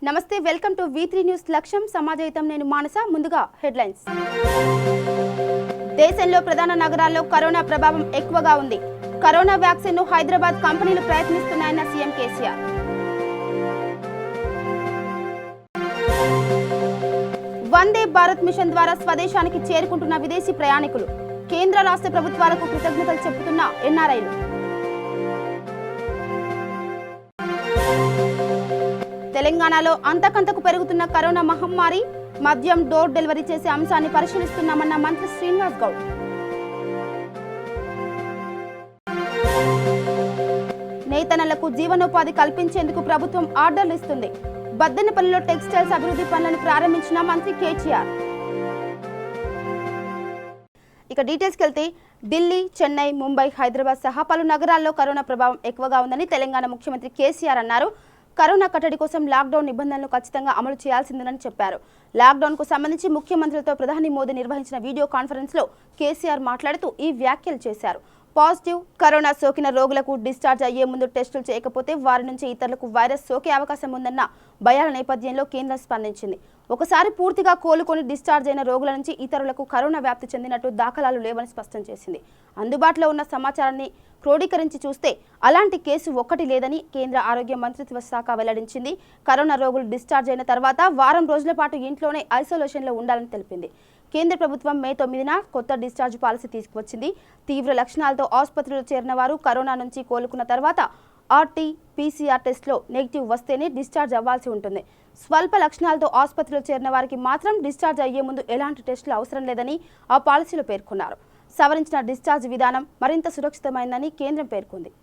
నమస్తే welcome to V3 news లక్ష్యం సమాజహితం నేను మానస ముందుగా హెడ్లైన్స్ దేశంలో ప్రధాన నగరాల్లో కరోనా ప్రభావం ఎక్కువగా ఉంది కరోనా వ్యాక్సిన్ ను హైదరాబాద్ కంపెనీలు ప్రయత్నిస్తున్నాయన్న సీఎం కేసీఆర్ వందే భారత్ మిషన్ ద్వారా స్వదేశానికి చేరుకుంటున్న విదేశీ ప్రయాణికులు కేంద్ర రాష్ట్ర ప్రభుత్వాలకు కృతజ్ఞతలు చెబుతున్న ఎన్ఆర్ఐలు తెలంగాణలో అంతకంతకు పెరుగుతున్న కరోనా మహమ్మారి మద్యం డోర్ డెలివరీ చేసే అంశాన్ని పరిశీలిస్తున్నామన్న మంత్రి శ్రీనివాస్ గౌడ్ నేతన్నలకు జీవనోపాధి కల్పించేందుకు ప్రభుత్వం ఆర్డర్లు ఇస్తుంది బద్దెనపల్లిలో టెక్స్టైల్స్ అభివృద్ధి పనులను ప్రారంభించిన మంత్రి కేటీఆర్ ఇక డీటెయిల్స్కి వెళ్తే ఢిల్లీ చెన్నై ముంబై హైదరాబాద్ సహా పలు నగరాల్లో కరోనా ప్రభావం ఎక్కువగా ఉందని తెలంగాణ ముఖ్యమంత్రి కేసీఆర్ అన్నారు కరోనా కట్టడి కోసం లాక్డౌన్ నిబంధనలు ఖచ్చితంగా అమలు చేయాల్సిందేనని చెప్పారు లాక్డౌన్ కు సంబంధించి ముఖ్యమంత్రులతో ప్రధాని మోదీ నిర్వహించిన వీడియో కాన్ఫరెన్స్ లో కేసీఆర్ మాట్లాడుతూ ఈ వ్యాఖ్యలు చేశారు పాజిటివ్ కరోనా సోకిన రోగులకు డిశ్చార్జ్ అయ్యే ముందు టెస్టులు చేయకపోతే వారి నుంచి ఇతరులకు వైరస్ సోకే అవకాశం ఉందన్న భయాల నేపథ్యంలో కేంద్రం స్పందించింది ఒకసారి పూర్తిగా కోలుకొని డిశ్చార్జ్ అయిన రోగుల నుంచి ఇతరులకు కరోనా వ్యాప్తి చెందినట్టు దాఖలాలు లేవని స్పష్టం చేసింది అందుబాటులో ఉన్న సమాచారాన్ని క్రోడీకరించి చూస్తే అలాంటి కేసు ఒక్కటి లేదని కేంద్ర ఆరోగ్య మంత్రిత్వ శాఖ వెల్లడించింది కరోనా రోగులు డిశ్చార్జ్ అయిన తర్వాత వారం రోజుల పాటు ఇంట్లోనే ఐసోలేషన్లో ఉండాలని తెలిపింది కేంద్ర ప్రభుత్వం మే 9న కొత్త డిశ్చార్జ్ పాలసీ తీసుకువచ్చింది తీవ్ర లక్షణాలతో ఆసుపత్రిలో చేరిన వారు కరోనా నుంచి కోలుకున్న తర్వాత RT-PCR టెస్ట్లో నెగిటివ్ వస్తేనే డిశ్చార్జ్ అవ్వాల్సి ఉంటుంది స్వల్ప లక్షణాలతో ఆసుపత్రిలో చేరిన వారికి మాత్రం డిశ్చార్జ్ అయ్యే ముందు ఎలాంటి టెస్టులు అవసరం లేదని ఆ పాలసీలో పేర్కొన్నారు సవరించిన డిశ్చార్జ్ విధానం మరింత సురక్షితమైందని కేంద్రం పేర్కొంది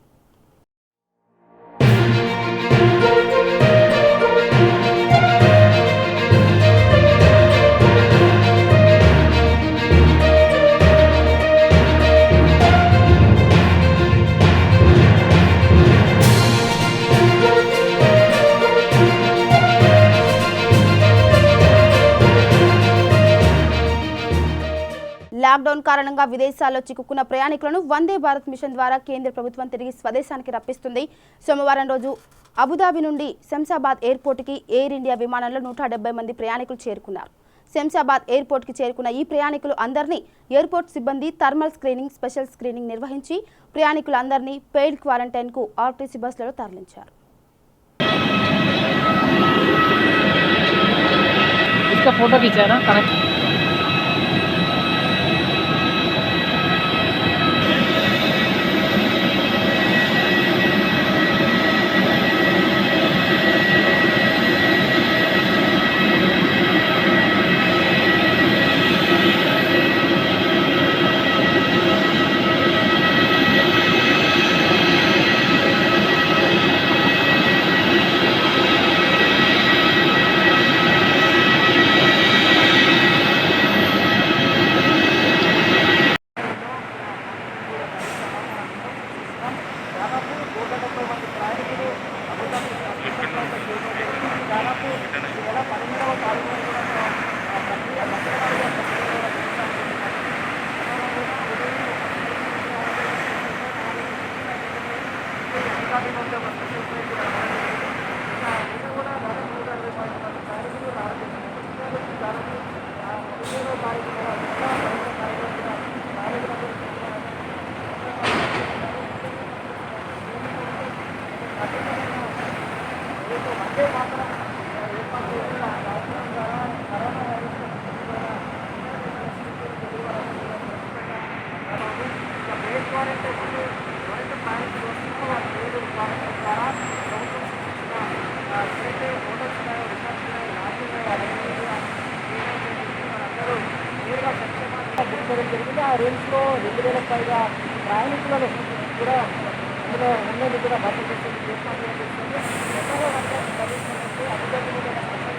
లాక్డౌన్ కారణంగా విదేశాల్లో చిక్కుకున్న ప్రయాణికులను వందే భారత్ మిషన్ ద్వారా కేంద్ర ప్రభుత్వం తిరిగి స్వదేశానికి రప్పిస్తుంది సోమవారం రోజు అబుదాబి నుండి శంషాబాద్ ఎయిర్పోర్టుకి ఎయిర్ ఇండియా విమానంలో 170 మంది ప్రయాణికులు చేరుకున్నారు శంషాబాద్ ఎయిర్పోర్టుకి చేరుకున్న ఈ ప్రయాణికులు అందరినీ ఎయిర్పోర్ట్ సిబ్బంది థర్మల్ స్క్రీనింగ్ స్పెషల్ స్క్రీనింగ్ నిర్వహించి ప్రయాణికులందరినీ పెయిడ్ క్వారంటైన్కు ఆర్టీసీ బస్సులలో తరలించారు फोटो खींचा ना करेक्ट జరిగింది ఆ రేంజ్లో 2000 పైగా ప్రయాణికులను కూడా అందులో ఉండేది కూడా భద్రత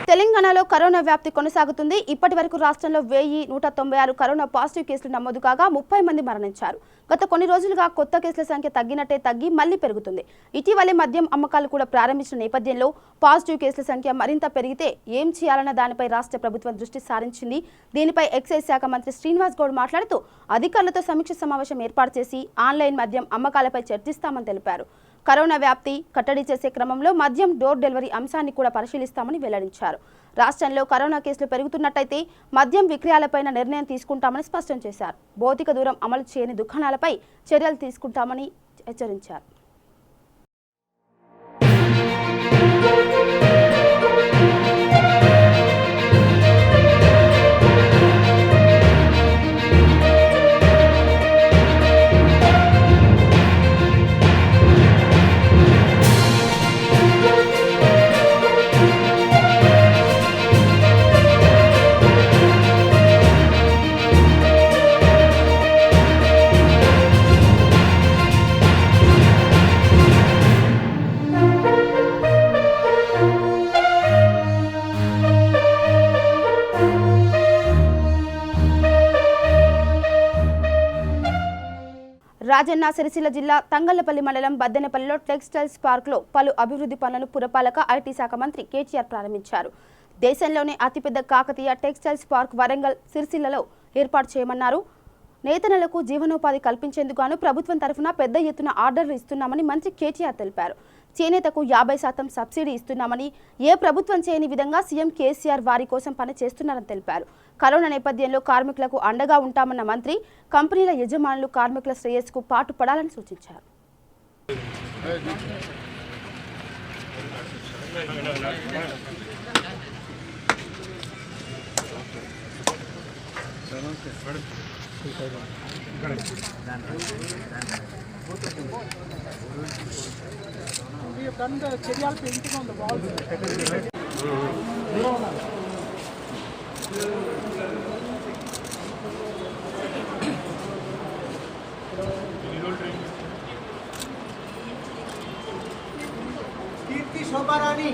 తెలంగాణలో కరోనా వ్యాప్తి కొనసాగుతుంది ఇప్పటి వరకు రాష్ట్రంలో 1196 కరోనా పాజిటివ్ కేసులు నమోదు కాగా 30 మంది మరణించారు గత కొన్ని రోజులుగా కొత్త కేసుల సంఖ్య తగ్గినట్టే తగ్గి మళ్లీ పెరుగుతుంది ఇటీవలే మద్యం అమ్మకాలు కూడా ప్రారంభించిన నేపథ్యంలో పాజిటివ్ కేసుల సంఖ్య మరింత పెరిగితే ఏం చేయాలన్న దానిపై రాష్ట్ర ప్రభుత్వం దృష్టి సారించింది దీనిపై ఎక్సైజ్ శాఖ మంత్రి శ్రీనివాస్ గౌడ్ మాట్లాడుతూ అధికారులతో సమీక్ష సమావేశం ఏర్పాటు చేసి ఆన్లైన్ మద్యం అమ్మకాలపై చర్చిస్తామని తెలిపారు కరోనా వ్యాప్తి కట్టడి చేసే క్రమంలో మద్యం డోర్ డెలివరీ అంశాన్ని కూడా పరిశీలిస్తామని వెల్లడించారు. రాష్ట్రంలో కరోనా కేసులు పెరుగుతున్నట్టయితే మద్యం విక్రయాలపైన నిర్ణయం తీసుకుంటామని స్పష్టం చేశారు. భౌతిక దూరం అమలు చేయని దుకాణాలపై చర్యలు తీసుకుంటామని హెచ్చరించారు. రాజన్న సిరిసిల్ల జిల్లా తంగళ్లపల్లి మండలం బద్దెనపల్లిలో టెక్స్టైల్స్ పార్క్లో పలు అభివృద్ధి పనులను పురపాలక ఐటీ శాఖ మంత్రి కేటీఆర్ ప్రారంభించారు. దేశంలోనే అతిపెద్ద కాకతీయ టెక్స్టైల్స్ పార్క్ వరంగల్ సిరిసిల్లలో ఏర్పాటు చేయమన్నారు. నేతన్నలకు జీవనోపాధి కల్పించేందుకు గాను ప్రభుత్వం తరఫున పెద్ద ఎత్తున ఆర్డర్లు ఇస్తున్నామని మంత్రి కేటీఆర్ తెలిపారు. చేనేతకు 50% సబ్సిడీ ఇస్తున్నామని, ఏ ప్రభుత్వం చేయని విధంగా సీఎం కేసీఆర్ వారి కోసం పని చేస్తున్నారని తెలిపారు. కరోనా నేపథ్యంలో కార్మికులకు అండగా ఉంటామన్న మంత్రి కంపెనీల యజమానులు కార్మికుల శ్రేయస్సుకు పాటుపడాలని సూచించారు. We have done the cereal painting on the wall. Kirti Shobarani.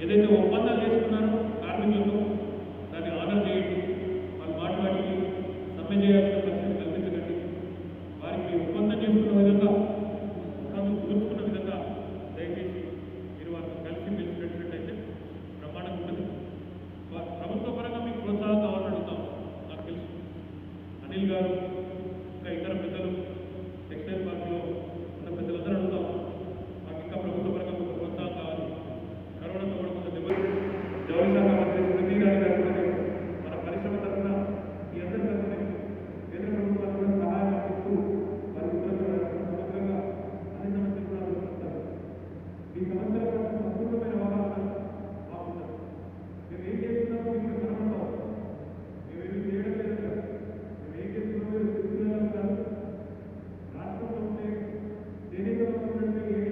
ఏదైతే ఒప్పందాలు చేసుకున్నారో కార్మికులతో దాన్ని ఆనర్ చేయండి. వాళ్ళు వాటికి సమ్మె చేయాల్సిన పరిస్థితి కల్పించకండి. వారికి ఒప్పందం చేసుకున్న విధంగా కూర్చుకున్న విధంగా దయచేసి మీరు వారితో కలిసి పిలిచినట్లయితే ప్రమాణం ఉంటుంది. ప్రభుత్వ పరంగా మీకు ప్రోత్సాహం కావాలని అడుగుతాం. నాకు తెలుసు అనిల్ గారు ఇంకా ఇతర పెద్దలు టెక్స్టైల్ పార్క్లో ఉన్న పెద్దలందరూ అడుగుతాం. మాకు ఇంకా ప్రభుత్వ పరంగా మీకు ప్రోత్సాహం కావాలి. కరోనాతో కూడా కొంత జౌళి శాఖ మంత్రి స్మృతి ఇరానీ గారు మన పరిశ్రమ తరఫున ఈ అందరి తరఫున కేంద్ర ప్రభుత్వాలు కూడా సహాయం అందిస్తూ వారి సమగ్రంగా అన్ని సమస్యలు కూడా ఆలోచిస్తారు. ఈ సమస్యల కోసం సంపూర్ణమైన అవగాహన మాకుంటారు. మేము ఏం చేస్తున్నామో మీకు కనబడతాం. మేమేమి చేయడం లేదు కదా. మేము ఏం చేస్తున్నామో తెలుసుకునేలా కాదు. రాష్ట్రంలో ఉంటే దేనికలో ఉన్నట్టు ఏ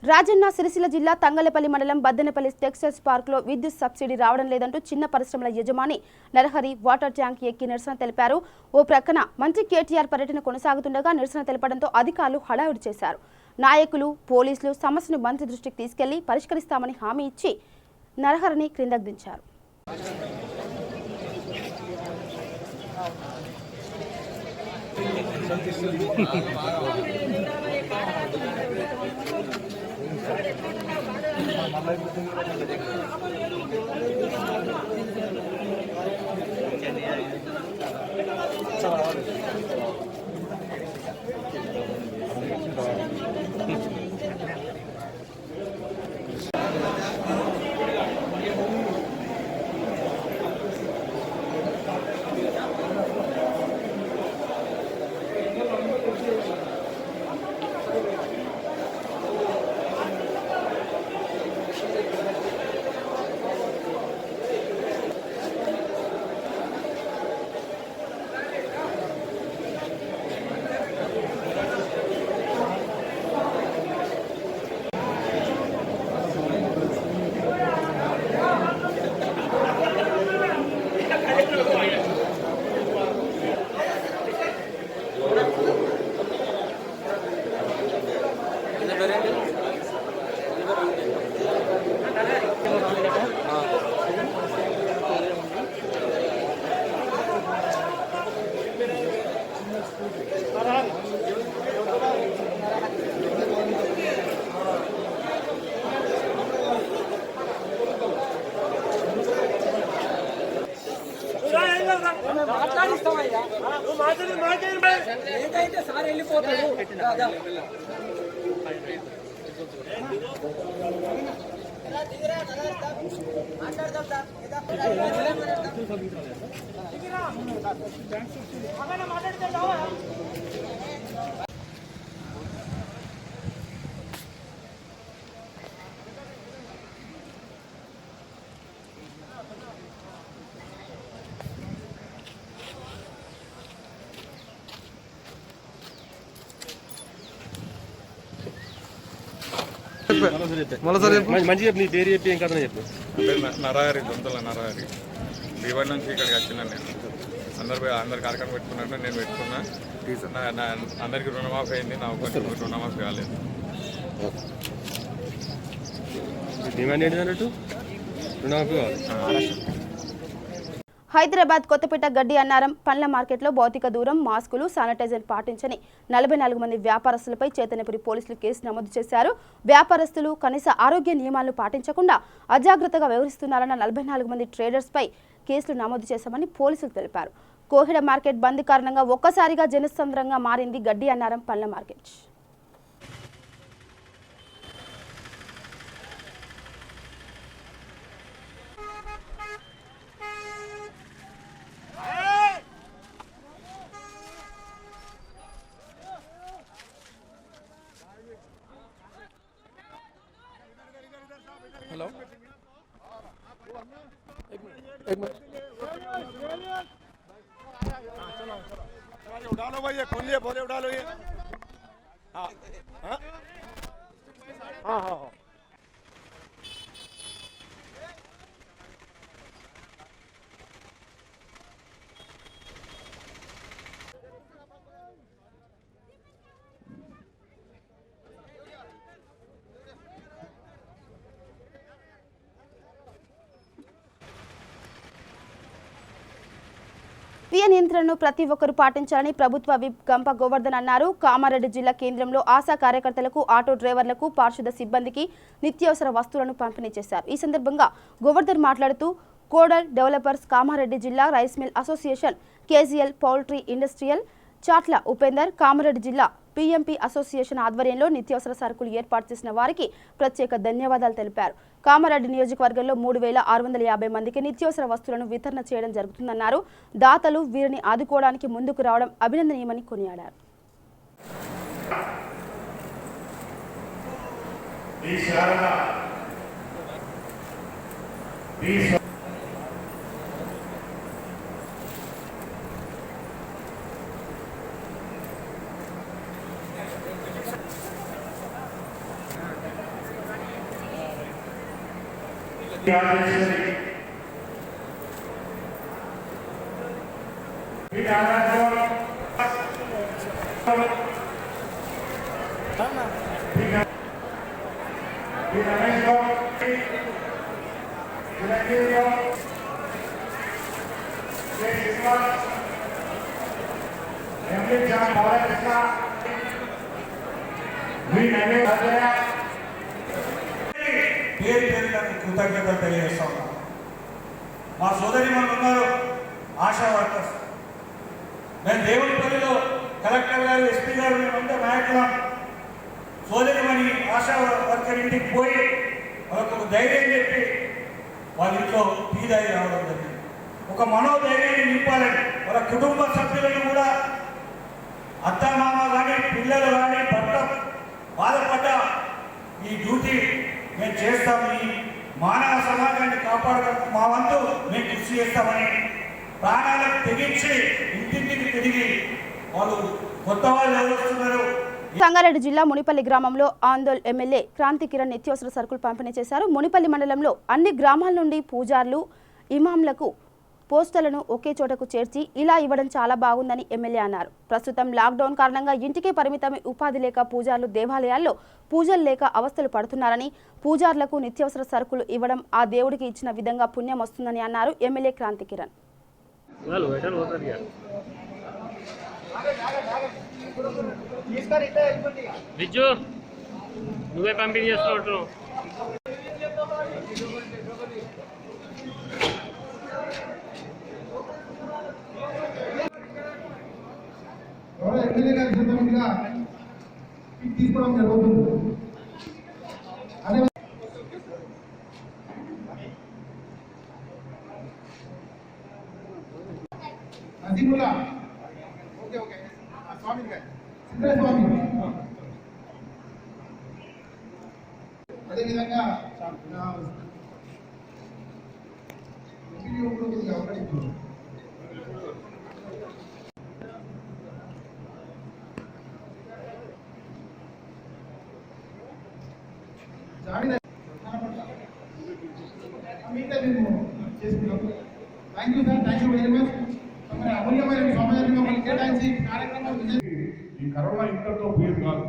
రాజన్న సిరిసిల్ల జిల్లా తంగళ్లపల్లి మండలం బద్దెనపల్లి టెక్స్టైల్స్ పార్క్లో విద్యుత్ సబ్సిడీ రావడం లేదంటూ చిన్న పరిశ్రమల యజమాని నరహరి వాటర్ ట్యాంక్ ఎక్కి నిరసన తెలిపారు. ఓ ప్రక్కన మంత్రి కేటీఆర్ పర్యటన కొనసాగుతుండగా నిరసన తెలపడంతో అధికారులు హడావుడి చేశారు. నాయకులు, పోలీసులు సమస్యను మంత్రి దృష్టికి తీసుకెళ్లి పరిష్కరిస్తామని హామీ ఇచ్చి నరహరిని క్రిందకు దించారు. మాట్లాడిస్తామయ్యా ఏదైతే సార్ వెళ్ళిపోతాడు మంచిగా నీ పేరు చెప్పి ఏం కథ చెప్పు. అంటే నరహరి దొంతల నరహరి దివాడి నుంచి ఇక్కడికి వచ్చినాను నేను. అందరు కార్యక్రమం పెట్టుకున్నట్టు నేను పెట్టుకున్నా. అందరికి రుణమాఫీ అయింది, నా ఒక్కరికి రుణమాఫీ కాలేదు. డిమాండ్ ఏంటి అన్నట్టు రుణమాఫీ కావాలి. హైదరాబాద్ కొత్తపేట గడ్డి అన్నారం పండ్ల మార్కెట్లో భౌతిక దూరం, మాస్కులు, శానిటైజర్ పాటించని 44 మంది వ్యాపారస్తులపై చైతన్యపురి పోలీసులు కేసు నమోదు చేశారు. వ్యాపారస్తులు కనీస ఆరోగ్య నియమాలు పాటించకుండా అజాగ్రత్తగా వ్యవహరిస్తున్నారన్న 44 మంది ట్రేడర్స్పై కేసులు నమోదు చేశామని పోలీసులు తెలిపారు. కోహిడ మార్కెట్ బంద్ కారణంగా ఒక్కసారిగా జనసంద్రంగా మారింది గడ్డి అన్నారం పండ్ల మార్కెట్. हेलो एक मिनट उठा लो भाई, ये खोल लिए बोले उठा लो ये। हाँ हाँ हाँ हाँ స్వీయ నియంత్రణను ప్రతి ఒక్కరూ పాటించాలని ప్రభుత్వ విప్ గంప గోవర్ధన్ అన్నారు. కామారెడ్డి జిల్లా కేంద్రంలో ఆశా కార్యకర్తలకు, ఆటో డ్రైవర్లకు, పారిశుద్ధ సిబ్బందికి నిత్యావసర వస్తువులను పంపిణీ చేశారు. ఈ సందర్భంగా గోవర్ధన్ మాట్లాడుతూ కోడల్ డెవలపర్స్, కామారెడ్డి జిల్లా rice mill association, KGL poultry industrial, Chatla Upender, Kamareddy జిల్లా పీఎంపీ అసోసియేషన్ ఆధ్వర్యంలో నిత్యావసర సరుకులు ఏర్పాటు చేసిన వారికి ప్రత్యేక ధన్యవాదాలు తెలిపారు. కామారెడ్డి నియోజకవర్గంలో 3650 మందికి నిత్యావసర వస్తువులను వితరణ చేయడం జరుగుతుందన్నారు. దాతలు వీరిని ఆదుకోవడానికి ముందుకు రావడం అభినందనీయమని కొనియాడారు. కృతజ్ఞతలు తెలియజేస్తా ఉన్నాం. మా సోదరి మనులు ఉన్నారు, ఆశా వర్కర్స్. మేము దేవుడిపల్లిలో కలెక్టర్ గారు, ఎస్పీ గారు, మేమంతా నాయకులం. సోదరిమణి ఆశా వర్కర్ ఇంటికి పోయి వాళ్ళకు ధైర్యం చెప్పి వాళ్ళ ఇంట్లో టీదాయి రావడం జరిగింది. ఒక మనోధైర్యాన్ని నింపాలని వాళ్ళ కుటుంబ సభ్యులను కూడా, అత్తమామ కానీ, పిల్లలు కానీ, భర్త బాధపడ్డ ఈ డ్యూటీ మేము చేస్తాము. ఈ మానవ సమాజాన్ని కాపాడడానికి మా వంతు మేము కృషి చేస్తామని ప్రాణాలకు తెగించి ఇంటింటికి తిరిగి వాళ్ళు కొత్త వాళ్ళు ఎవరు వస్తున్నారు. సంగారెడ్డి జిల్లా మునిపల్లి గ్రామంలో ఆందోళ్ ఎమ్మెల్యే క్రాంతి కిరణ్ నిత్యావసర సరుకులు పంపిణీ చేశారు. మునిపల్లి మండలంలో అన్ని గ్రామాల నుండి పూజార్లు, ఇమాంలకు పోస్టర్లను ఒకే చోటకు చేర్చి ఇలా ఇవ్వడం చాలా బాగుందని ఎమ్మెల్యే అన్నారు. ప్రస్తుతం లాక్డౌన్ కారణంగా ఇంటికే పరిమితమై ఉపాధి లేక పూజార్లు దేవాలయాల్లో పూజలు లేక అవస్థలు పడుతున్నారని, పూజార్లకు నిత్యావసర సరుకులు ఇవ్వడం ఆ దేవుడికి ఇచ్చిన విధంగా పుణ్యం వస్తుందని అన్నారు ఎమ్మెల్యే క్రాంతి కిరణ్. నువ్వే పంపిణీ చేస్తున్నావు. గౌరవ ఎమ్మెల్యే గారి చేతుల మీదుగా కిట్ తీసుకోవడం జరుగుతుంది. అదే నజీముల్లా ఓకే ఓకే స్వామి సిద్ధరామ స్వామి, అదేవిధంగా అవకాశం మేము చేసుకున్నాం. Thank you sir, thank you very much. అమూల్యమైన సమయాన్ని మమ్మల్ని కేటాయించి కార్యక్రమం ఈ కరోనా ఇంతటితో పోయేది కాదు.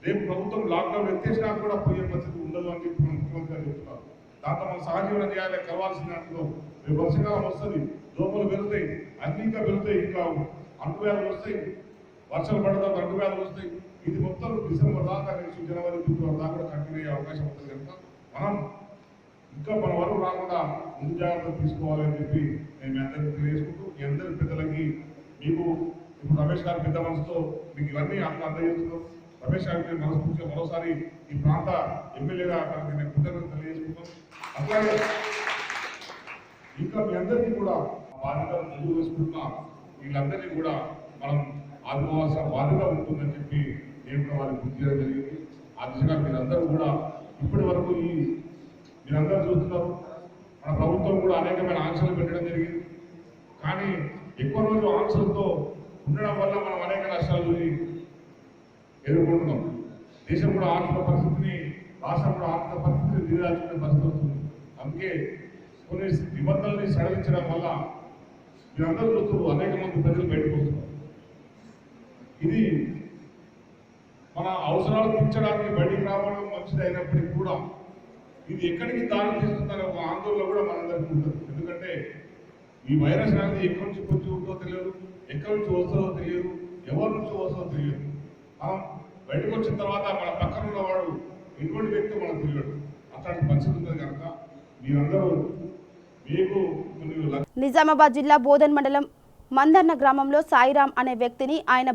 రేపు ప్రభుత్వం లాక్డౌన్ ఎత్తేసినా కూడా పోయే పరిస్థితి ఉండదు అని చెప్పి మన ముఖ్యమంత్రి గారు చెప్తున్నారు. దాంతో మనం సహజీవనం చేయాలి, కలవాల్సిన దాంట్లో రేపు వర్షాకాలం వస్తుంది, దోమలు పెరుగుతాయి, అన్ని ఇంకా పెరుగుతాయి, ఇంకా అంటువ్యాధులు వస్తాయి, వర్షాలు పడతాం అంటువ్యాధులు వస్తాయి. ఇది మొత్తం డిసెంబర్ దాకా నెక్స్ట్ జనవరి ఫిబ్రవరి దాకా కూడా కంటిన్యూ అయ్యే అవకాశం ఉంటుంది కనుక మనం ఇంకా మన వరకు రాకుండా ముందు జాగ్రత్తలు తీసుకోవాలని చెప్పి నేను మీ అందరికీ తెలియజేసుకుంటూ, మీ అందరి పెద్దలకి మీకు ఇప్పుడు రమేష్ గారు పెద్ద మనసుతో మీకు ఇవన్నీ అందజేస్తున్నాం. రమేష్ గారికి మనస్ఫూర్తిగా మరోసారి ఈ ప్రాంత ఎమ్మెల్యేగా నేను కృతజ్ఞతలు తెలియజేసుకుంటాం. అట్లాగే ఇంకా మీ అందరికీ కూడా బాధ్యతలు ముందుకు వేసుకుంటున్నా వీళ్ళందరినీ కూడా మనం ఆదుకోవాల్సిన బాధ్యత ఉంటుందని చెప్పి నేను కూడా వారికి గుర్తు చేయడం జరిగింది. ఆ దిశగా మీరందరూ కూడా ఇప్పటి వరకు మీరందరూ చూస్తున్నారు, మన ప్రభుత్వం కూడా అనేకమైన ఆంక్షలు పెట్టడం జరిగింది. కానీ ఎక్కువ రోజులు ఆంక్షలతో ఉండడం వల్ల మనం అనేక నష్టాలు ఎదుర్కొంటున్నాం. దేశం కూడా ఆర్థిక పరిస్థితిని, రాష్ట్రం కూడా ఆర్థిక పరిస్థితిని దిగదాల్చుకునే పరిస్థితి వస్తుంది. అందుకే కొన్ని నిబంధనల్ని సడలించడం వల్ల మీరందరూ చూస్తూ అనేక మంది ప్రజలు బయటకు వస్తున్నారు. ఇది మన అవసరాలు తీర్చడానికి బయటికి రావడం మంచిది అయినప్పటికీ కూడా ఇది ఎక్కడికి దారి తీస్తుందనే ఒక ఆందోళన కూడా మనందరికీ ఉంటుంది. ఎందుకంటే ఈ వైరస్ అనేది ఎక్కడి నుంచి వచ్చి ఉంటుందో తెలియదు, ఎక్కడి నుంచి వస్తుందో తెలియదు, ఎవరి నుంచి వస్తుందో తెలియదు. మనం బయటకు వచ్చిన తర్వాత మన పక్కన ఉన్నవాడు ఎటువంటి వ్యక్తి మనకు తెలియదు. అట్లాంటి పరిస్థితి ఉంటుంది కనుక మీరందరూ మీకు నిజామాబాద్ జిల్లా బోధన్ మండలం మందర్న గ్రామంలో సాయిరాం అనే వ్యక్తిని ఆయన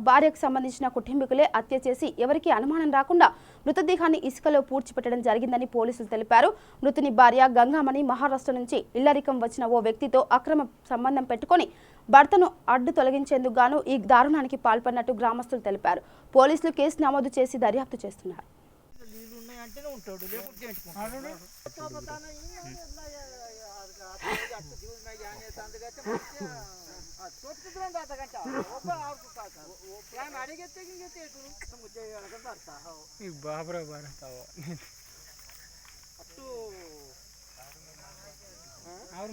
భార్యకు సంబంధించిన కుటుంబీకులే హత్య చేసి ఎవరికీ అనుమానం రాకుండా మృతదేహాన్ని ఇసుకలో పూడ్చిపెట్టడం జరిగిందని పోలీసులు తెలిపారు. మృతుని భార్య గంగామణి మహారాష్ట్ర నుంచి ఇల్లరికం వచ్చిన ఓ వ్యక్తితో అక్రమ సంబంధం పెట్టుకొని భర్తను అడ్డు తొలగించేందుకు గాను ఈ దారుణానికి పాల్పడినట్టు గ్రామస్తులు తెలిపారు. పోలీసులు కేసు నమోదు చేసి దర్యాప్తు చేస్తున్నారు.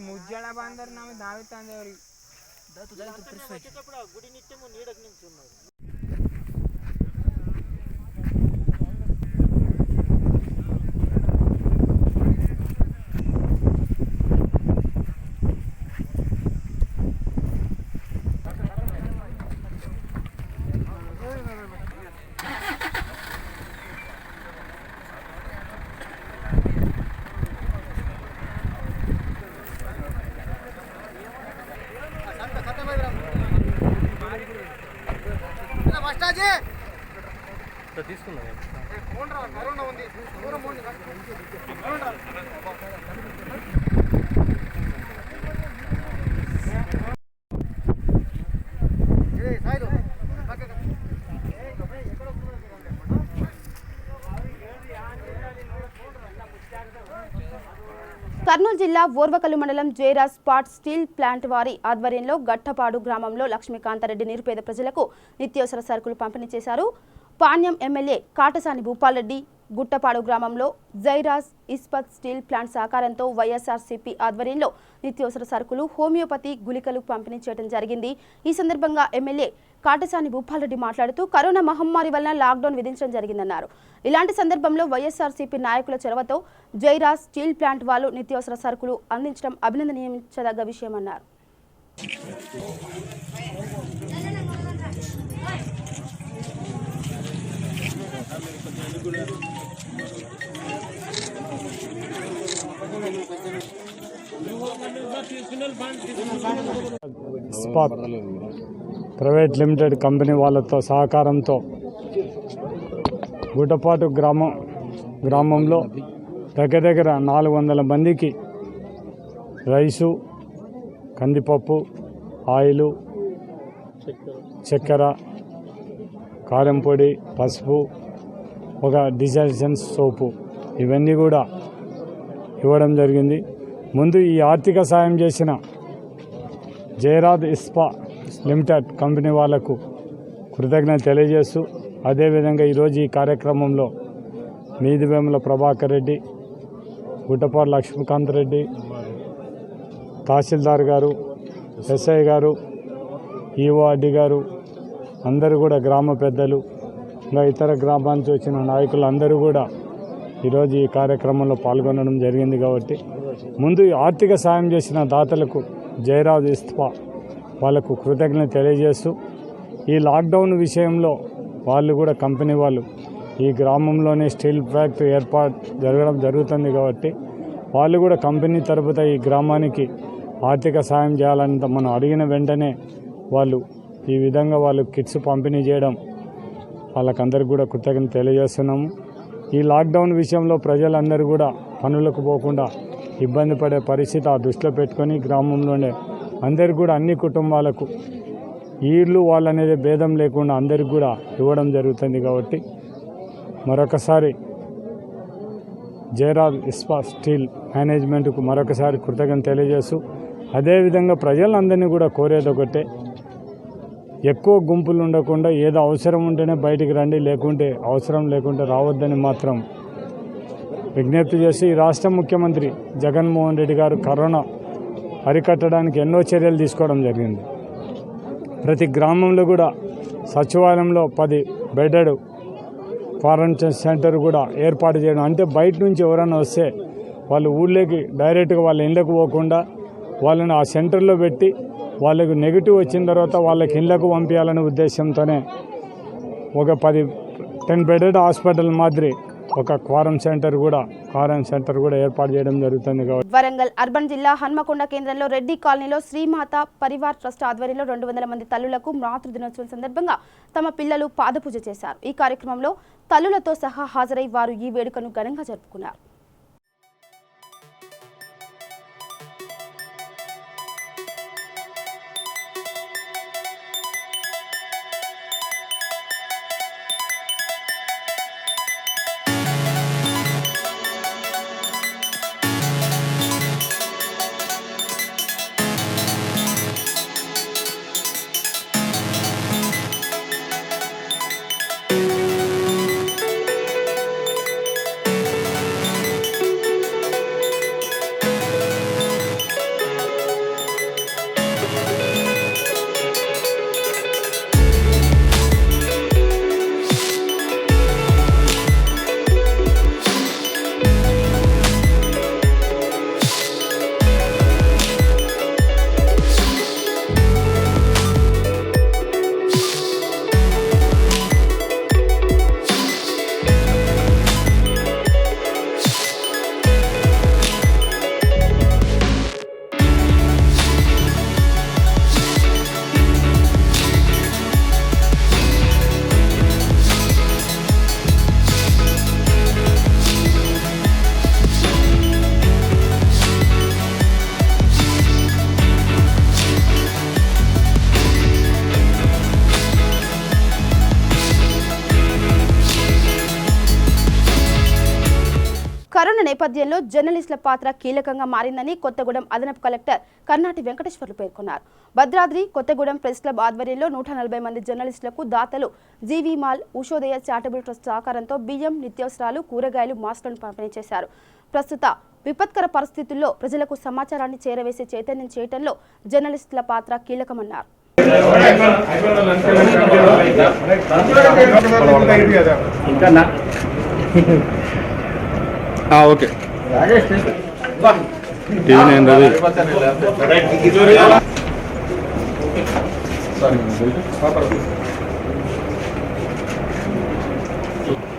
ముజ్జడ బాందర్ నామే దావితాందేవరి గుడి నిత్యము నీడకు నుంచి ఉన్నారు. కర్నూలు జిల్లా ఓర్వకల్లు మండలం జయరాజ్ స్పాట్ స్టీల్ ప్లాంట్ వారి ఆధ్వర్యంలో గట్టపాడు గ్రామంలో లక్ష్మీకాంతారెడ్డి నిరుపేద ప్రజలకు నిత్యావసర సరుకులు పంపిణీ చేశారు. పాణ్యం ఎమ్మెల్యే కాటసాని భూపాల్రెడ్డి గుట్టపాడు గ్రామంలో జైరాజ్ ఇస్పత్ స్టీల్ ప్లాంట్ సహకారంతో వైఎస్ఆర్సీపీ ఆధ్వర్యంలో నిత్యావసర సరుకులు, హోమియోపతి గుళికలు పంపిణీ చేయడం జరిగింది. ఈ సందర్భంగా ఎమ్మెల్యే కాటసాని భూపాల్రెడ్డి మాట్లాడుతూ కరోనా మహమ్మారి వలన లాక్డౌన్ విధించడం జరిగిందన్నారు. ఇలాంటి సందర్భంలో వైఎస్ఆర్సీపీ నాయకుల చొరవతో జైరాజ్ స్టీల్ ప్లాంట్ వాళ్ళు నిత్యావసర సరుకులు అందించడం అభినందనీయించదగ్గ విషయమన్నారు. స్పాట్ ప్రైవేట్ లిమిటెడ్ కంపెనీ వాళ్ళతో సహకారంతో గుట్టపాటు గ్రామంలో దగ్గర 400 మందికి రైసు, కందిపప్పు, ఆయిలు, చక్కెర, కారం పొడి, పసుపు, ఒక డిటర్జెంట్ సోపు ఇవన్నీ కూడా ఇవ్వడం జరిగింది. ముందు ఈ ఆర్థిక సాయం చేసిన జయరాజ్ ఇస్పా లిమిటెడ్ కంపెనీ వాళ్లకు కృతజ్ఞత తెలియజేస్తూ, అదేవిధంగా ఈరోజు ఈ కార్యక్రమంలో మీదివేముల ప్రభాకర్ రెడ్డి, గుట్టపాటి లక్ష్మీకాంత్ రెడ్డి, తహసీల్దార్ గారు, ఎస్ఐ గారు, ఈఓఆర్డి గారు అందరూ కూడా గ్రామ పెద్దలు, ఇంకా ఇతర గ్రామాల నుంచి వచ్చిన నాయకులు అందరూ కూడా ఈరోజు ఈ కార్యక్రమంలో పాల్గొనడం జరిగింది. కాబట్టి ముందు ఆర్థిక సాయం చేసిన దాతలకు జయరాజ్ ఇస్పా వాళ్ళకు కృతజ్ఞత తెలియజేస్తూ, ఈ లాక్డౌన్ విషయంలో వాళ్ళు కూడా కంపెనీ వాళ్ళు ఈ గ్రామంలోనే స్టీల్ ఫ్యాక్టరీ ఏర్పాటు జరుగుతుంది. కాబట్టి వాళ్ళు కూడా కంపెనీ తరపున ఈ గ్రామానికి ఆర్థిక సాయం చేయాలని మనం అడిగిన వెంటనే వాళ్ళు ఈ విధంగా వాళ్ళు కిట్స్ పంపిణీ చేయడం వాళ్ళకందరికీ కూడా కృతజ్ఞత తెలియజేస్తున్నాము. ఈ లాక్డౌన్ విషయంలో ప్రజలందరూ కూడా పనులకు పోకుండా ఇబ్బంది పడే పరిస్థితి ఆ దృష్టిలో పెట్టుకొని గ్రామంలోనే అందరికీ కూడా అన్ని కుటుంబాలకు వీళ్ళు వాళ్ళు అనేది భేదం లేకుండా అందరికీ కూడా ఇవ్వడం జరుగుతుంది. కాబట్టి మరొకసారి జయరాజ్ ఇస్పా స్టీల్ మేనేజ్మెంట్కు మరొకసారి కృతజ్ఞత తెలియజేస్తూ, అదేవిధంగా ప్రజలందరినీ కూడా కోరేది ఒకటే, ఎక్కువ గుంపులు ఉండకుండా ఏదో అవసరం ఉంటేనే బయటికి రండి, లేకుంటే అవసరం లేకుంటే రావద్దని మాత్రం విజ్ఞప్తి చేసి, ఈ రాష్ట్ర ముఖ్యమంత్రి జగన్మోహన్ రెడ్డి గారు కరోనా అరికట్టడానికి ఎన్నో చర్యలు తీసుకోవడం జరిగింది. ప్రతి గ్రామంలో కూడా సచివాలయంలో 10 బెడెడ్ క్వారంటైన్ సెంటర్ కూడా ఏర్పాటు చేయడం, అంటే బయట నుంచి ఎవరైనా వస్తే వాళ్ళు ఊళ్ళోకి డైరెక్ట్గా వాళ్ళ ఇళ్ళకు పోకుండా వాళ్ళని ఆ సెంటర్లో పెట్టి వాళ్ళకు నెగిటివ్ వచ్చిన తర్వాత వాళ్ళకి ఇళ్ళకు పంపించాలనే ఉద్దేశంతోనే ఒక 10 బెడెడ్ హాస్పిటల్ మాదిరి ఒక క్వారంటైన్ సెంటర్ కూడా ఏర్పాటు చేయడం జరుగుతుంది. వరంగల్ అర్బన్ జిల్లా హన్మకొండ కేంద్రంలో రెడ్డి కాలనీలో శ్రీమాత పరివార్ ట్రస్ట్ ఆధ్వర్యంలో 200 మంది తల్లులకు మాతృ దినోత్సవం సందర్భంగా తమ పిల్లలు పాదపూజ చేశారు. ఈ కార్యక్రమంలో తల్లులతో సహా హాజరై వారు ఈ వేడుకను ఘనంగా జరుపుకున్నారు. కరోనా నేపథ్యంలో జర్నలిస్టుల పాత్ర కీలకంగా మారిందని కొత్తగూడెం అదనపు కలెక్టర్ కర్నాటి వెంకటేశ్వర్లు పేర్కొన్నారు. భద్రాద్రి కొత్తగూడెం ప్రెస్ క్లబ్ ఆధ్వర్యంలో 140 మంది జర్నలిస్టులకు దాతలు GV mall Ushodaya charitable trust సహకారంతో బియ్యం, నిత్యావసరాలు, కూరగాయలు, మాస్కులను పంపిణీ చేశారు. ప్రస్తుత విపత్కర పరిస్థితుల్లో ప్రజలకు సమాచారాన్ని చేరవేసే చైతన్యం చేయడంలో జర్నలిస్టుల పాత్ర కీలకమన్నారు. ఓకే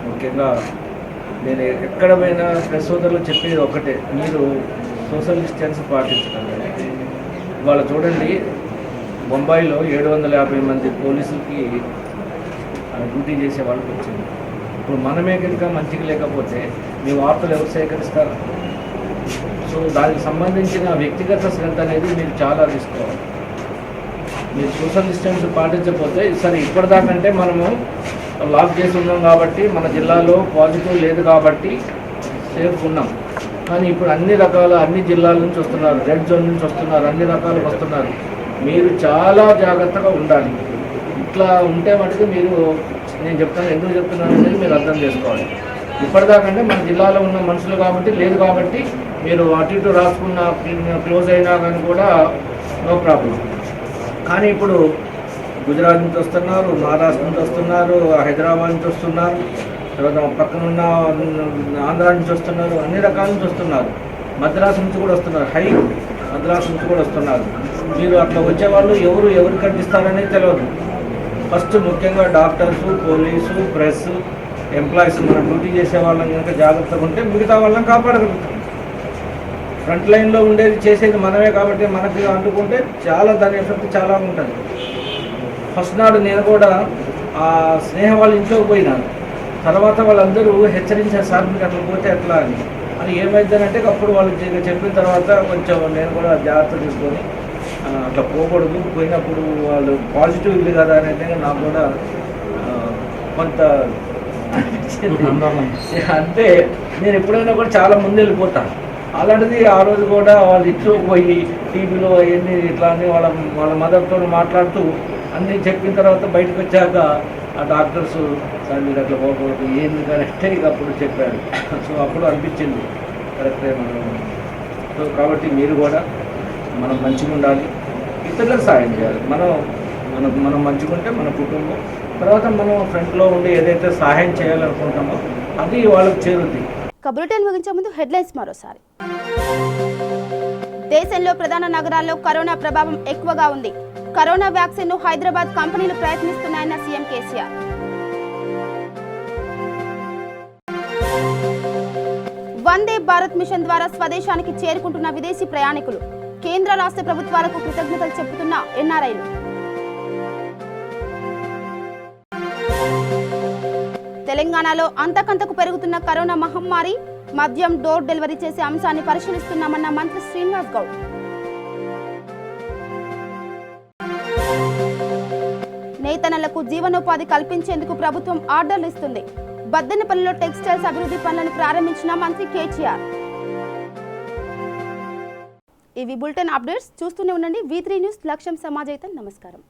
ముఖ్యంగా నేను ఎక్కడ పోయినా ప్రెస్ సోదరులు చెప్పేది ఒకటే, మీరు సోషల్ డిస్టెన్స్ పాటించడం. ఇవాళ చూడండి, బొంబాయిలో 750 మంది పోలీసులకి డ్యూటీ చేసే వాళ్ళకి వచ్చింది. ఇప్పుడు మనమే కనుక మంచిగా లేకపోతే మీ వార్తలు ఎవరు సేకరిస్తారు? సో దానికి సంబంధించిన వ్యక్తిగత శ్రద్ధ అనేది మీరు చాలా తీసుకోవాలి. మీరు సోషల్ డిస్టెన్స్ పాటించకపోతే సరే, ఇప్పటిదాకంటే మనము లాక్ చేసి ఉన్నాం కాబట్టి మన జిల్లాలో పాజిటివ్ లేదు కాబట్టి సేఫ్ ఉన్నాం. కానీ ఇప్పుడు అన్ని జిల్లాల నుంచి వస్తున్నారు, రెడ్ జోన్ నుంచి వస్తున్నారు, అన్ని రకాలకు వస్తున్నారు. మీరు చాలా జాగ్రత్తగా ఉండాలి. ఇట్లా ఉంటే మటుకు మీరు, నేను చెప్తాను ఎందుకు చెప్తున్నాను అనేది మీరు అర్థం చేసుకోవాలి. ఇప్పటిదాకంటే మన జిల్లాలో ఉన్న మనుషులు కాబట్టి లేదు కాబట్టి మీరు అటు ఇటు రాసుకున్న క్లోజ్ అయినా కానీ కూడా నో ప్రాబ్లం. కానీ ఇప్పుడు గుజరాత్ నుంచి వస్తున్నారు, మహారాష్ట్ర నుంచి వస్తున్నారు, హైదరాబాద్ నుంచి వస్తున్నారు, తర్వాత పక్కనున్న ఆంధ్ర నుంచి వస్తున్నారు, అన్ని రకాల నుంచి వస్తున్నారు, మద్రాసు నుంచి కూడా వస్తున్నారు, మద్రాసు నుంచి కూడా వస్తున్నారు. మీరు అట్లా వచ్చేవాళ్ళు ఎవరు కనిపిస్తారనేది తెలియదు. ఫస్ట్ ముఖ్యంగా డాక్టర్స్, పోలీసు, ప్రెస్, ఎంప్లాయీస్, మనం డ్యూటీ చేసే వాళ్ళని కనుక జాగ్రత్తగా ఉంటే మిగతా వాళ్ళని కాపాడగలుగుతాం. ఫ్రంట్ లైన్లో ఉండేది చేసేది మనమే కాబట్టి మనకి అంటుకుంటే చాలా దాని ఎఫెక్ట్ చాలా ఉంటుంది. ఫస్ట్ నాడు నేను కూడా ఆ స్నేహ వాళ్ళ ఇంట్లోకి పోయినాను. తర్వాత వాళ్ళందరూ హెచ్చరించారు, సార్ మీకు అట్లా పోతే ఎట్లా అని ఏమైందనంటే అప్పుడు వాళ్ళు చెప్పిన తర్వాత కొంచెం నేను కూడా జాగ్రత్త తీసుకొని అట్లా పోకూడదు, పోయినప్పుడు వాళ్ళు పాజిటివ్ ఇల్లు కదా అనేది నాకు కూడా కొంత అంటే నేను ఎప్పుడైనా కూడా చాలా ముందు వెళ్ళిపోతాను. అలాంటిది ఆ రోజు కూడా వాళ్ళ ఇంట్లో పోయి టీవీలో అవన్నీ ఇట్లా అని వాళ్ళ మదర్తో మాట్లాడుతూ అన్నీ చెప్పిన తర్వాత బయటకు వచ్చాక ఆ డాక్టర్స్ సార్ మీరు అట్లా పోకూడదు ఏంది కరెక్టే ఇక అప్పుడు చెప్పారు. సో అప్పుడు అనిపించింది కరెక్టే మనం. సో కాబట్టి మీరు కూడా మనం మంచిగా ఉండాలి, ఇతరులకు సాయం చేయాలి. మనం మంచిగా ఉంటే మన కుటుంబం, తర్వాత మనం ఫ్రంట్లో ఉండి ఏదైతే సహాయం చేయాలనుకుంటామో అది వాళ్ళకి చేరుద్ది. బులెటిన్ ముగించే ముందు హెడ్లైన్స్ మరోసారి. దేశంలో ప్రధాన నగరాల్లో కరోనా ప్రభావం ఎక్కువగా ఉంది. కరోనా వ్యాక్సిన్ ను హైదరాబాద్ కంపెనీలు ప్రయత్నిస్తున్నాయన్న సీఎం కేసీఆర్. వందే భారత్ మిషన్ ద్వారా స్వదేశానికి చేరుకుంటున్న విదేశీ ప్రయాణికులు. కేంద్ర రాష్ట్ర ప్రభుత్వాలకు కృతజ్ఞతలు చెబుతున్న ఎన్ఆర్ఐలు. తెలంగాణలో అంతకంతకు పెరుగుతున్న కరోనా మహమ్మారి. మద్యం డోర్ డెలివరీ చేసే అంశాన్ని పరిశీలిస్తున్నామన్న మంత్రి శ్రీనివాస్ గౌడ్. నేతన్నలకు జీవనోపాధి కల్పించేందుకు ప్రభుత్వం ఆర్డర్లు ఇస్తుంది. బద్దెనపల్లిలో టెక్స్టైల్స్ అభివృద్ధి పనులను ప్రారంభించిన మంత్రి కేటీఆర్. ఇవి బులెటిన్ అప్డేట్స్. చూస్తూనే ఉండండి V3 న్యూస్. లక్ష్యం సమాజైతం. నమస్కారం.